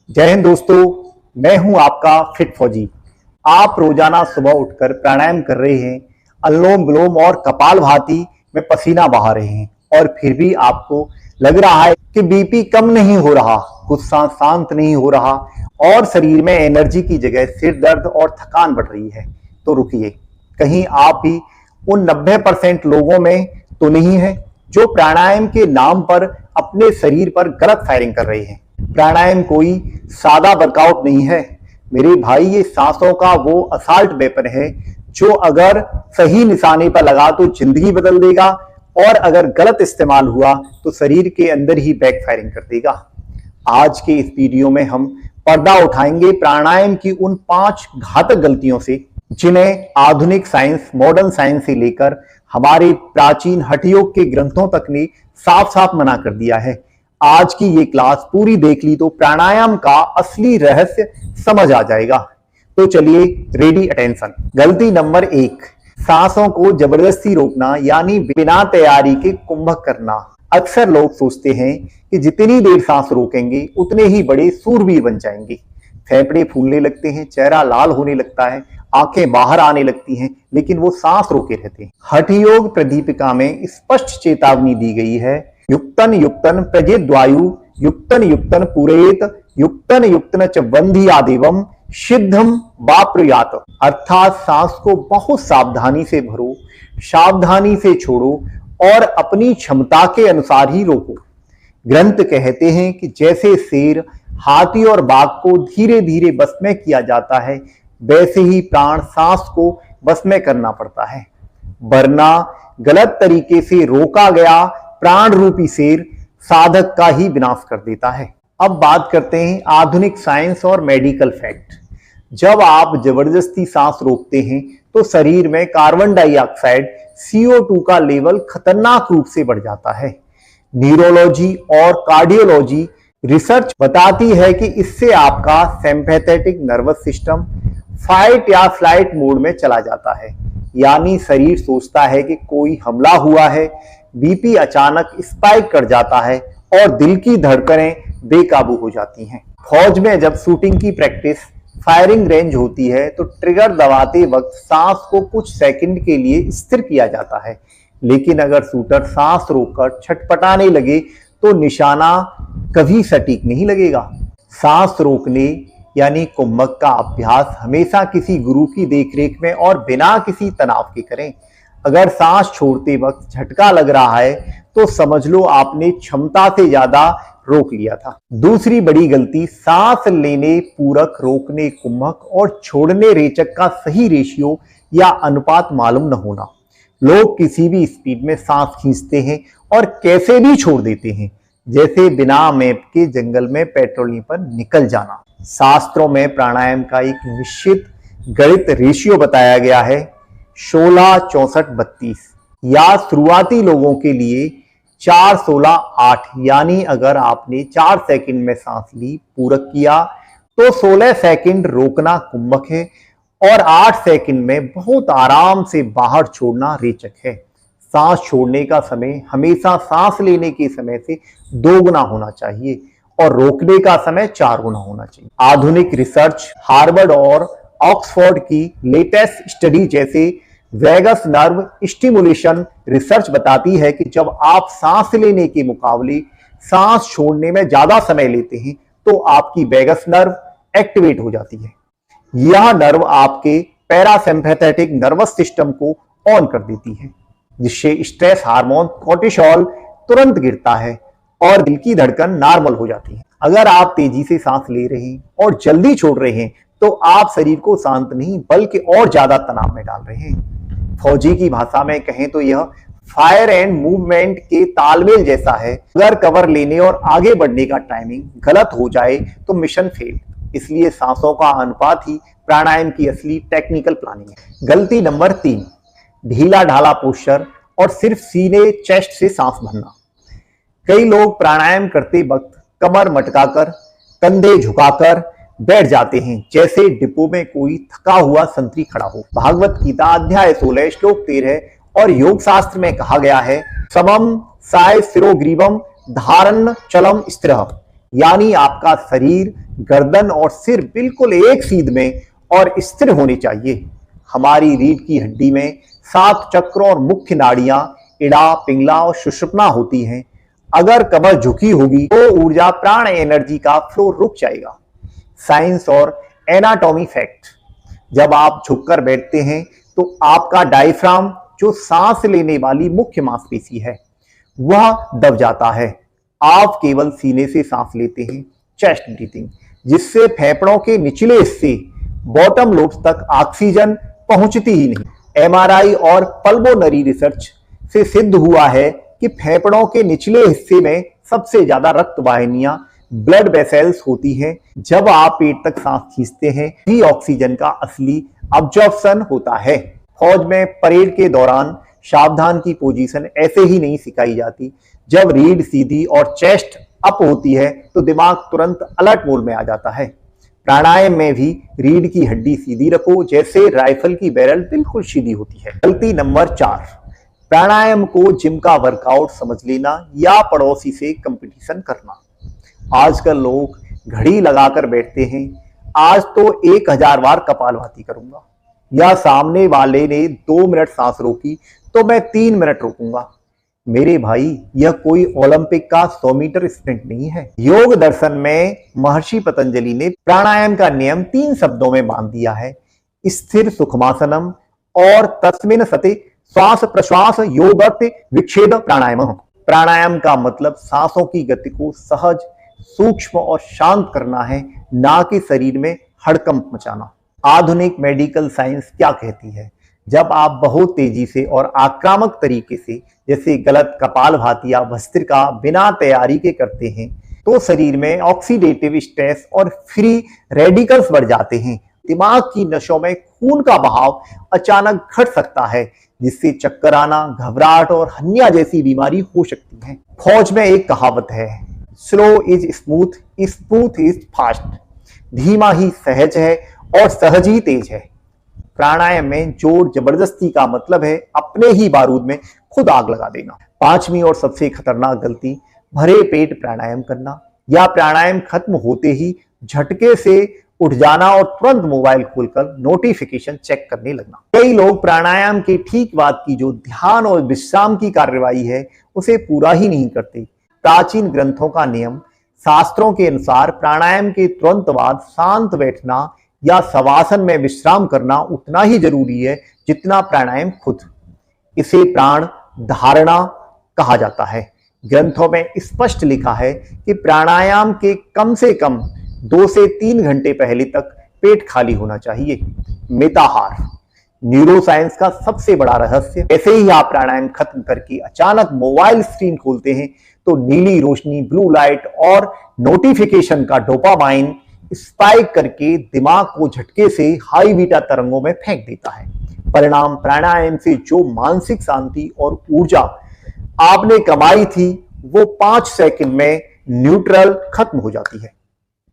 जय हिंद दोस्तों, मैं हूं आपका फिट फौजी। आप रोजाना सुबह उठकर प्राणायाम कर रहे हैं, अनुलोम विलोम और कपालभाति में पसीना बहा रहे हैं और फिर भी आपको लग रहा है कि बीपी कम नहीं हो रहा, गुस्सा शांत नहीं हो रहा और शरीर में एनर्जी की जगह सिर दर्द और थकान बढ़ रही है। तो रुकिए, कहीं आप भी उन 90% लोगों में तो नहीं है जो प्राणायाम के नाम पर अपने शरीर पर गलत फायरिंग कर रहे हैं। प्राणायाम कोई सादा वर्कआउट नहीं है मेरे भाई, ये सांसों का वो असॉल्ट वेपन है जो अगर सही निशाने पर लगा तो जिंदगी बदल देगा और अगर गलत इस्तेमाल हुआ तो शरीर के अंदर ही बैक फायरिंग कर देगा। आज के इस वीडियो में हम पर्दा उठाएंगे प्राणायाम की उन 5 घातक गलतियों से जिन्हें आधुनिक साइंस, मॉडर्न साइंस से लेकर हमारे प्राचीन हठयोग के ग्रंथों तक ने साफ साफ मना कर दिया है। आज की ये क्लास पूरी देख ली तो प्राणायाम का असली रहस्य समझ आ जाएगा। तो चलिए, रेडी, अटेंशन। गलती नंबर 1, सांसों को जबरदस्ती रोकना यानी बिना तैयारी के कुंभक करना। अक्सर लोग सोचते हैं कि जितनी देर सांस रोकेंगे उतने ही बड़े सूरवीर बन जाएंगे। फेफड़े फूलने लगते हैं, चेहरा लाल होने लगता है, आंखें बाहर आने लगती हैं, लेकिन वो सांस रोके रहते हैं। हठयोग प्रदीपिका में स्पष्ट चेतावनी दी गई है, युक्तन युक्तन प्रजेद वायु, युक्तन युक्तन पूरेत, युक्तन युक्तन च वंधियादेवम सिद्धम वाप्रयात। अर्थात सांस को बहुत सावधानी से भरो, सावधानी से छोड़ो और अपनी क्षमता के अनुसार ही रोको। ग्रंथ कहते हैं कि जैसे शेर, हाथी और बाघ को धीरे धीरे बस में किया जाता है, वैसे ही प्राण सांस को बस में करना पड़ता है, वरना गलत तरीके से रोका गया प्राण रूपी शेर साधक का ही विनाश कर देता है। अब बात करते हैं आधुनिक साइंस और मेडिकल फैक्ट। जब आप जबरदस्ती सांस रोकते हैं तो शरीर में कार्बन डाइऑक्साइड CO2 का लेवल खतरनाक रूप से बढ़ जाता है। न्यूरोलॉजी और कार्डियोलॉजी रिसर्च बताती है कि इससे आपका सिंपैथेटिक नर्वस सिस्टम फाइट या फ्लाइट मोड में चला जाता है, यानी शरीर सोचता है कि कोई हमला हुआ है, बीपी अचानक स्पाइक कर जाता है और दिल की धड़कनें बेकाबू हो जाती हैं। फौज में जब शूटिंग की प्रैक्टिस फायरिंग रेंज होती है तो ट्रिगर दबाते वक्त सांस को कुछ सेकंड के लिए स्थिर किया जाता है, लेकिन अगर शूटर सांस रोककर छटपटाने लगे तो निशाना कभी सटीक नहीं लगेगा। सांस रोकने यानी कुंभक का अभ्यास हमेशा किसी गुरु की देखरेख में और बिना किसी तनाव के करें। अगर सांस छोड़ते वक्त झटका लग रहा है तो समझ लो आपने क्षमता से ज्यादा रोक लिया था। दूसरी बड़ी गलती, सांस लेने पूरक, रोकने कुंभक और छोड़ने रेचक का सही रेशियो या अनुपात मालूम न होना। लोग किसी भी स्पीड में सांस खींचते हैं और कैसे भी छोड़ देते हैं, जैसे बिना मैप के जंगल में पेट्रोलिंग पर निकल जाना। शास्त्रों में प्राणायाम का एक निश्चित गणित रेशियो बताया गया है, 16-64-32, या शुरुआती लोगों के लिए 4-16-8, यानी अगर आपने 4 सेकंड में सांस ली पूरक किया तो 16 सेकंड रोकना कुंभक है और 8 सेकंड में बहुत आराम से बाहर छोड़ना रेचक है। सांस छोड़ने का समय हमेशा सांस लेने के समय से 2 गुना होना चाहिए और रोकने का समय 4 गुना होना चाहिए। आधुनिक रिसर्च, हार्वर्ड और ऑक्सफोर्ड की लेटेस्ट स्टडी जैसे वेगस नर्व स्टिमुलेशन रिसर्च बताती है कि जब आप सांस लेने के मुकाबले सांस छोड़ने में ज्यादा समय लेते हैं तो आपकी वेगस नर्व एक्टिवेट हो जाती है। यह नर्व आपके पैरासिम्पैथेटिक नर्वस सिस्टम को ऑन कर देती है, जिससे स्ट्रेस हार्मोन कोर्टिसोल तुरंत गिरता है और दिल की धड़कन नॉर्मल हो जाती है। अगर आप तेजी से सांस ले रहे हैं और जल्दी छोड़ रहे हैं तो आप शरीर को शांत नहीं बल्कि और ज्यादा तनाव में डाल रहे हैं। फौजी की भाषा में कहें तो यह फायर एंड मूवमेंट के तालमेल जैसा है। अगर कवर लेने और आगे बढ़ने का टाइमिंग गलत हो जाए तो मिशन फेल। इसलिए सांसों का अनुपात ही प्राणायाम की असली टेक्निकल प्लानिंग है। गलती नंबर 3, ढीला ढाला पोस्चर और सिर्फ सीने चेस्ट से सांस भरना। कई लोग प्राणायाम करते वक्त कमर मटकाकर, कंधे झुकाकर बैठ जाते हैं, जैसे डिपो में कोई थका हुआ संतरी खड़ा हो। भागवत गीता अध्याय 16 श्लोक 13 और योग शास्त्र में कहा गया है, समम साय शिरोग्रीवम धारण चलम स्थिरः, यानी आपका शरीर, गर्दन और सिर बिल्कुल एक सीध में और स्थिर होने चाहिए। हमारी रीढ़ की हड्डी में 7 चक्र और मुख्य नाड़ियां इड़ा, पिंगला और सुषुम्ना होती हैं। अगर कमर झुकी होगी तो ऊर्जा, प्राण एनर्जी का फ्लो रुक जाएगा। साइंस और एनाटॉमी फैक्ट: जब आप झुककर बैठते हैं तो आपका डायफ्राम, जो सांस लेने वाली मुख्य मांसपेशी है, वह दब जाता है। आप केवल सीने से सांस लेते हैं, चेस्ट ब्रीथिंग, जिससे फेफड़ों के निचले हिस्से, बॉटम लोब्स तक ऑक्सीजन पहुंचती ही नहीं। एमआरआई और पल्मोनरी रिसर्च से सिद्ध हुआ है कि फेफड़ों के निचले हिस्से में सबसे ज्यादा रक्त वाहिनियां, ब्लड वेसल्स होती हैं। जब आप पेट तक सांस खींचते हैं, ही ऑक्सीजन का असली अब्जॉर्प्शन होता है। फौज में परेड के दौरान सावधान की पोजीशन ऐसे ही नहीं सिखाई जाती। जब रीढ़ सीधी और चेस्ट अप होती है तो दिमाग तुरंत अलर्ट मोड में आ जाता है। प्राणायाम में भी रीढ़ की हड्डी सीधी रखो, जैसे राइफल की बैरल बिल्कुल सीधी होती है। गलती नंबर 4, प्राणायाम को जिम का वर्कआउट समझ लेना या पड़ोसी से कंपटीशन करना। आजकल लोग घड़ी लगाकर बैठते हैं, आज तो 1000 बार कपालभाति करूंगा, या सामने वाले ने 2 मिनट सांस रोकी तो मैं 3 मिनट रोकूंगा। मेरे भाई, यह कोई ओलंपिक का 100 मीटर स्प्रिंट नहीं है। योग दर्शन में महर्षि पतंजलि ने प्राणायाम का नियम 3 शब्दों में बांध दिया है: स्थिर सुखमासनम और तस्मिन् सति श्वास प्रश्वास योगर्थ विच्छेद प्राणायाम। प्राणायाम का मतलब सांसों की गति को सहज, सूक्ष्म और शांत करना है, ना कि शरीर में हड़कंप मचाना। आधुनिक मेडिकल साइंस क्या कहती है? जब आप बहुत तेजी से और आक्रामक तरीके से, जैसे गलत कपालभाति या भस्त्रिका, बिना तैयारी के करते हैं तो शरीर में ऑक्सीडेटिव स्ट्रेस और फ्री रेडिकल्स बढ़ जाते हैं। दिमाग की नसों में खून का बहाव अचानक घट सकता है, जिससे चक्कर आना, घबराहट और हन्निया जैसी बीमारी हो सकती है। फौज में एक कहावत है, slow is smooth, smooth is fast. धीमा ही सहज है और सहज ही तेज है। प्राणायाम में जोर जबरदस्ती का मतलब है अपने ही बारूद में खुद आग लगा देना। 5वीं और सबसे खतरनाक गलती, भरे पेट प्राणायाम करना या प्राणायाम खत्म होते ही झटके से उठ जाना और तुरंत मोबाइल खोलकर नोटिफिकेशन चेक करने लगना। कई लोग प्राणायाम के ठीक बाद की जो ध्यान और विश्राम की कार्यवाही है, उसे पूरा ही नहीं करते। प्राचीन ग्रंथों का नियम, शास्त्रों के अनुसार प्राणायाम के तुरंत बाद शांत बैठना या शवासन में विश्राम करना उतना ही जरूरी है जितना प्राणायाम खुद। इसे प्राण धारणा कहा जाता है। ग्रंथों में स्पष्ट लिखा है कि प्राणायाम के कम से कम 2 से 3 घंटे पहले तक पेट खाली होना चाहिए। मिताहार न्यूरोसाइंस का सबसे बड़ा रहस्य। ऐसे ही आप प्राणायाम खत्म करके अचानक मोबाइल स्क्रीन खोलते हैं तो नीली रोशनी, ब्लू लाइट और नोटिफिकेशन का डोपामाइन स्पाइक करके दिमाग को झटके से हाई बीटा तरंगों में फेंक देता है। परिणाम, प्राणायाम से जो मानसिक शांति और ऊर्जा आपने कमाई थी, वो 5 सेकंड में न्यूट्रल खत्म हो जाती है।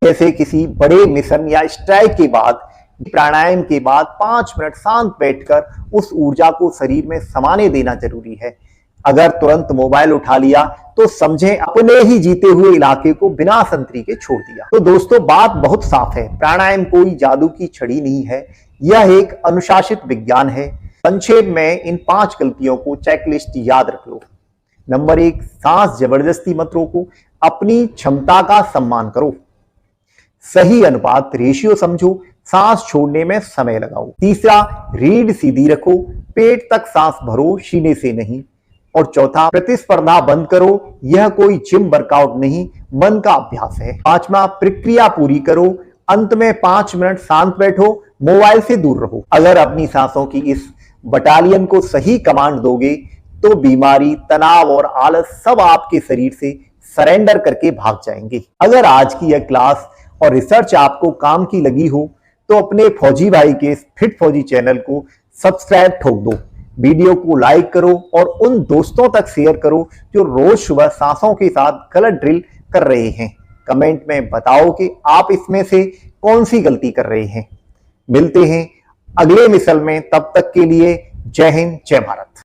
जैसे किसी बड़े मिशन या स्ट्राइक के बाद, प्राणायाम के बाद 5 मिनट शांत बैठकर उस ऊर्जा को शरीर में समाने देना जरूरी है। अगर तुरंत मोबाइल उठा लिया तो समझें अपने ही जीते हुए इलाके को बिना संतरी के छोड़ दिया। तो दोस्तों, बात बहुत साफ है, प्राणायाम कोई जादू की छड़ी नहीं है, यह एक अनुशासित विज्ञान है। संक्षेप में इन 5 गलतियों को चेकलिस्ट याद रख लो। नंबर 1, सांस जबरदस्ती मत रोको, अपनी क्षमता का सम्मान करो। सही अनुपात रेशियो समझो, सांस छोड़ने में समय लगाओ। तीसरा, रीढ़ सीधी रखो, पेट तक सांस भरो, सीने से नहीं। और चौथा, प्रतिस्पर्धा बंद करो, यह कोई जिम वर्कआउट नहीं, मन का अभ्यास है। 5वां, प्रक्रिया पूरी करो, अंत में 5 मिनट शांत बैठो, मोबाइल से दूर रहो। अगर अपनी सांसों की इस बटालियन को सही कमांड दोगे तो बीमारी, तनाव और आलस सब आपके शरीर से सरेंडर करके भाग जाएंगे। अगर आज की यह क्लास और रिसर्च आपको काम की लगी हो तो अपने फौजी भाई के फिट फौजी चैनल को सब्सक्राइब ठोक दो, वीडियो को लाइक करो और उन दोस्तों तक शेयर करो जो रोज सुबह सांसों के साथ गलत ड्रिल कर रहे हैं। कमेंट में बताओ कि आप इसमें से कौन सी गलती कर रहे हैं। मिलते हैं अगले मिसल में, तब तक के लिए जय हिंद, जय भारत।